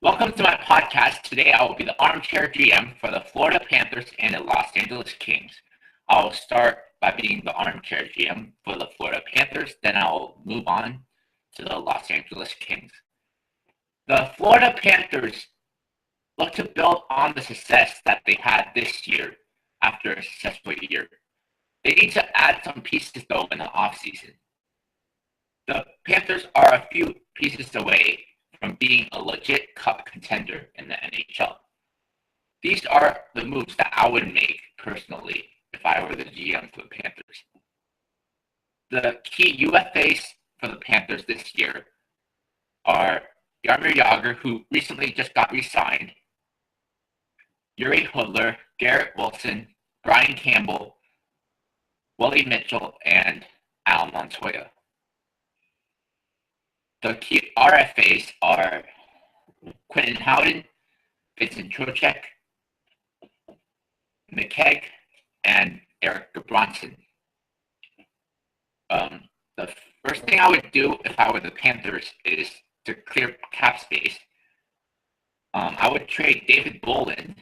Welcome to my podcast. Today I will be the Armchair GM for the Florida Panthers and the Los Angeles Kings. I will start by being the Armchair GM for the Florida Panthers, then I will move on to the Los Angeles Kings. The Florida Panthers look to build on the success that they had this year after a successful year. They need to add some pieces though in the offseason. The Panthers are a few pieces away from being a legit cup contender in the NHL. These are the moves that I would make personally if I were the GM for the Panthers. The key UFAs for the Panthers this year are Jaromir Jagr, who recently just got re-signed, Jiri Hudler, Garrett Wilson, Brian Campbell, Willie Mitchell, and Al Montoya. The key RFAs are Quentin Hutton, Vincent-Trocheck, McKegg, and Erik Gudbranson. The first thing I would do if I were the Panthers is to clear cap space. I would trade David Bolland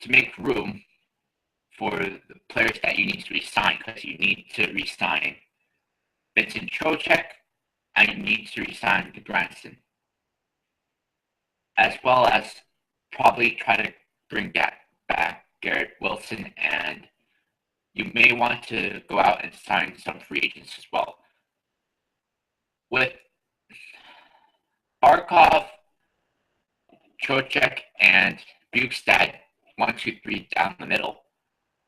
to make room for the players that you need to re-sign, because you need to re-sign Vincent-Trocheck and you need to re-sign Gudbranson, as well as probably try to bring back Garrett Wilson, and you may want to go out and sign some free agents as well. With Barkov, Trocheck, and Bjugstad 1, 2, 3 down the middle,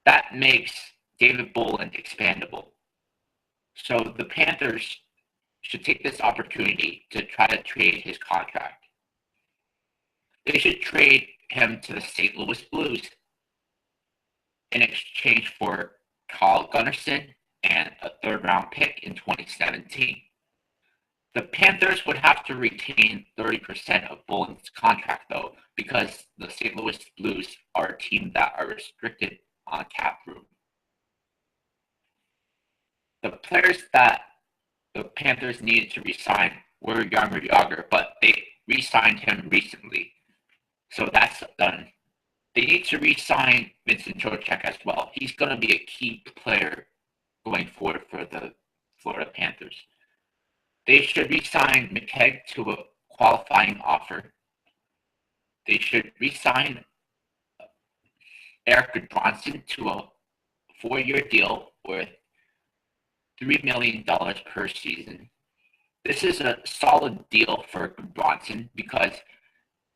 that makes David Bolland expandable. So the Panthers should take this opportunity to try to trade his contract. They should trade him to the St. Louis Blues in exchange for Kyle Gunnarson and a third-round pick in 2017. The Panthers would have to retain 30% of Bolland's contract, though, because the St. Louis Blues are a team that are restricted on cap room. The players that the Panthers needed to re-sign were Jaromir Jagr, but they re-signed him recently, so that's done. They need to re-sign Vincent-Trocheck as well. He's going to be a key player going forward for the Florida Panthers. They should re-sign McKegg to a qualifying offer. They should re-sign Erik Gudbranson to a 4-year deal worth $3 million per season. This is a solid deal for Gudbranson because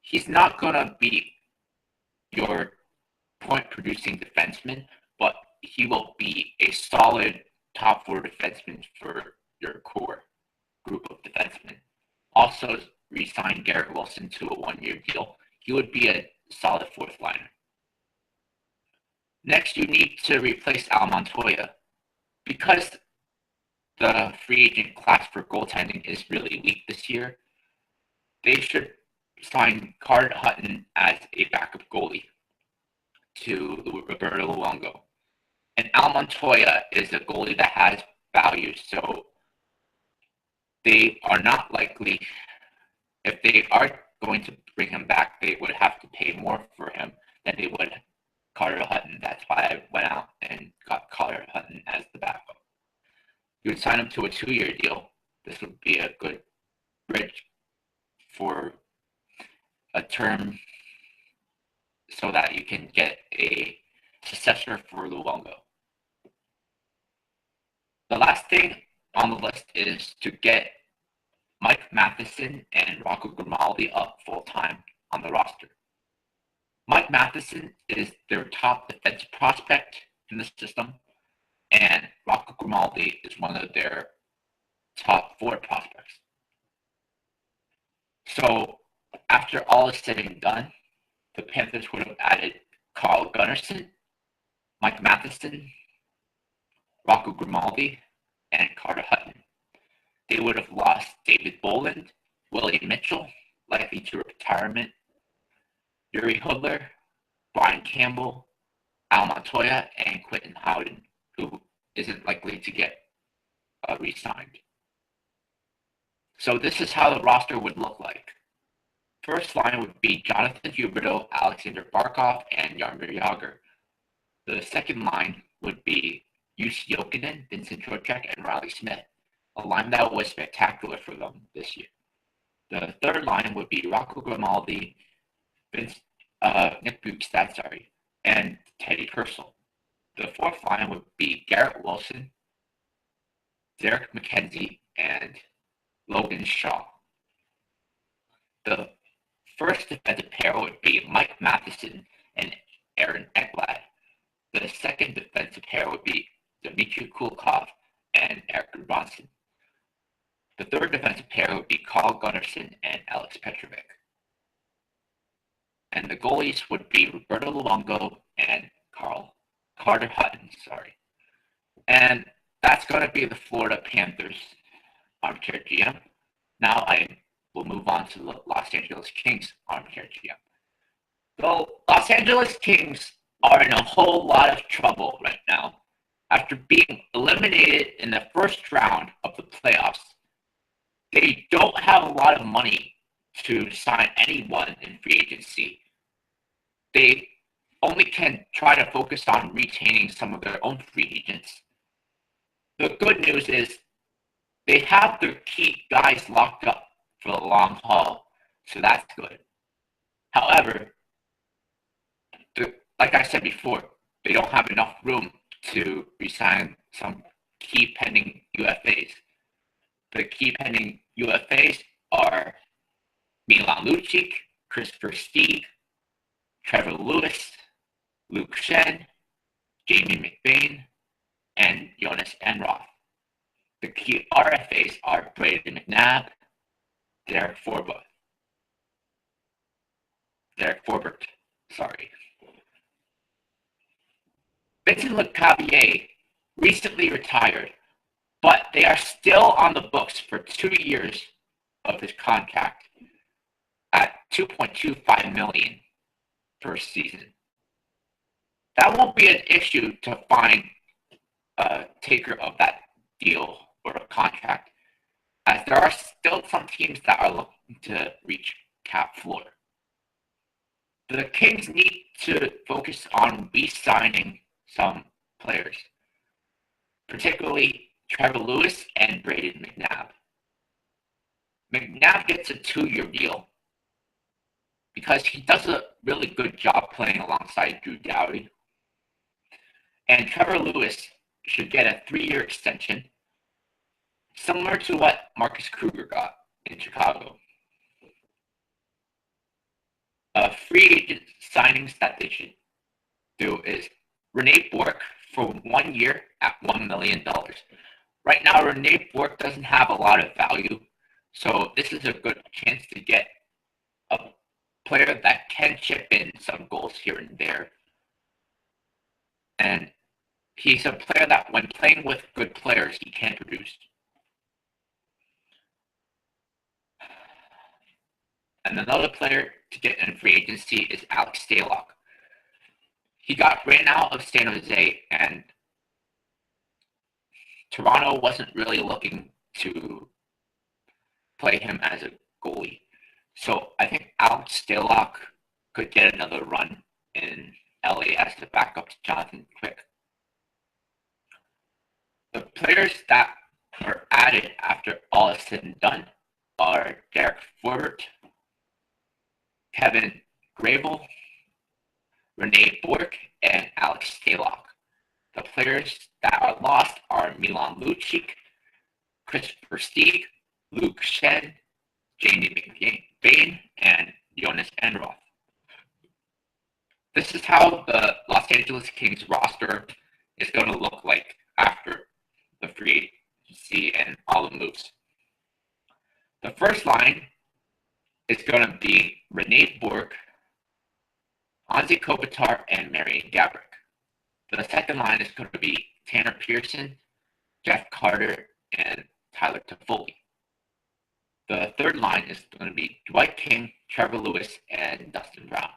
he's not going to be your point-producing defenseman, but he will be a solid top 4 defenseman for your core group of defensemen. Also, re-sign Garrett Wilson to a 1-year deal. He would be a solid 4th liner. Next, you need to replace Al Montoya. Because the free agent class for goaltending is really weak this year, they should sign Carter Hutton as a backup goalie to Roberto Luongo. And Al Montoya is a goalie that has value, so they are not likely, if they are going to bring him back, they would have to pay more for him than they would Carter Hutton. That's why I went out and got Carter Hutton as the backup. You would sign him to a 2-year deal. This would be a good bridge for a term so that you can get a successor for Luongo. The last thing on the list is to get Mike Matheson and Rocco Grimaldi up full-time on the roster. Mike Matheson is their top defensive prospect in the system, and Rocco Grimaldi is one of their top 4 prospects. So after all is said and done, the Panthers would have added Kyle Gunnarson, Mike Matheson, Rocco Grimaldi, and Carter Hutton. They would have lost David Bolland, Willie Mitchell, likely to retirement, Jiri Hudler, Brian Campbell, Al Montoya, and Quentin Hutton, who isn't likely to get re-signed. So this is how the roster would look like. first line would be Jonathan Huberdeau, Alexander Barkov, and Jaromir Jagr. The second line would be UC Jokinen, Vincent Trocheck, and Riley Smith, a line that was spectacular for them this year. The third line would be Rocco Grimaldi, Nick-Bjugstad, and Teddy Purcell. The fourth line would be Garrett Wilson, Derek McKenzie, and Logan Shaw. The first defensive pair would be Mike Matheson and Aaron-Ekblad. The second defensive pair would be Dmitry Kulikov and Eric Gudbranson. The third defensive pair would be Carl Gunnarson and Alex Petrovic. And the goalies would be Roberto Luongo and Carter Hutton. And that's going to be the Florida Panthers Armchair GM. Now I will move on to the Los Angeles Kings Armchair GM. The Los Angeles Kings are in a whole lot of trouble right now. After being eliminated in the first round of the playoffs, they don't have a lot of money to sign anyone in free agency. They only can try to focus on retaining some of their own free agents. The good news is they have their key guys locked up for the long haul, so that's good. However, like I said before, they don't have enough room to resign some key pending UFAs. The key pending UFAs are Milan Lucic, Christopher Stieg, Trevor Lewis, Luke Shen, Jamie McBain, and Jonas Enroth. The key RFAs are Brayden McNabb, Derek Forbert. Vincent Lecavalier recently retired, but they are still on the books for 2 years of his contract at $2.25 million per season. That won't be an issue to find a taker of that deal or a contract, as there are still some teams that are looking to reach cap floor. The Kings need to focus on re-signing some players, particularly Trevor Lewis and Brayden McNabb. McNabb gets a 2-year deal because he does a really good job playing alongside Drew Doughty. And Trevor Lewis should get a 3-year extension, similar to what Marcus Kruger got in Chicago. Free agent signings that they should do is Rene Bourque for 1 year at $1 million. Right now, Rene Bourque doesn't have a lot of value, so this is a good chance to get a player that can chip in some goals here and there. And he's a player that, when playing with good players, he can produce. And another player to get in free agency is Alex Stalock. He got ran out of San Jose, and Toronto wasn't really looking to play him as a goalie. So I think Alex Stalock could get another run in LA as the backup to Jonathan Quick. The players that are added after all is said and done are Derek Forbert, Kevin Grable, Rene Bourque, and Alex Stalock. The players that are lost are Milan Lucic, Christopher Stieg, Luke Shen, Jamie McBain, and Jonas Enroth. This is how the Los Angeles Kings roster is going to look like after the free agency and all the moves. The first line is going to be Rene Bourque, Anze Kopitar, and Marian Gaborik. The second line is going to be Tanner Pearson, Jeff Carter, and Tyler Toffoli. The third line is going to be Dwight King, Trevor Lewis, and Dustin Brown.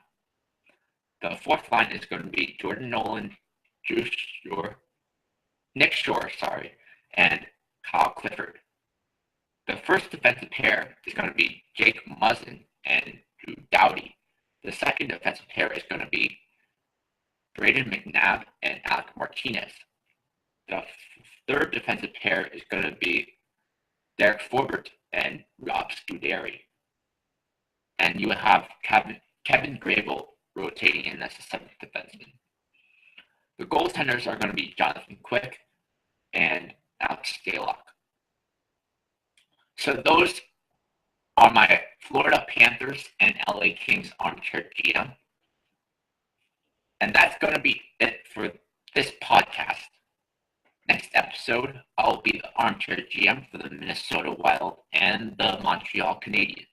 The fourth line is going to be Jordan Nolan, Nick Shore, and Kyle Clifford. The first defensive pair is going to be Jake Muzzin and Drew Muzzin-Doughty. The second defensive pair is going to be Brayden McNabb and Matheson-Martinez. The third defensive pair is going to be Derek Forbert and Forbert-Scuderi. And you have Kevin Grable rotating in as the seventh defenseman. The goaltenders are going to be Jonathan Quick and Alex Stalock. So those are my Florida Panthers and LA Kings Armchair GM. And that's going to be it for this podcast. Next episode, I'll be the Armchair GM for the Minnesota Wild and the Montreal Canadiens.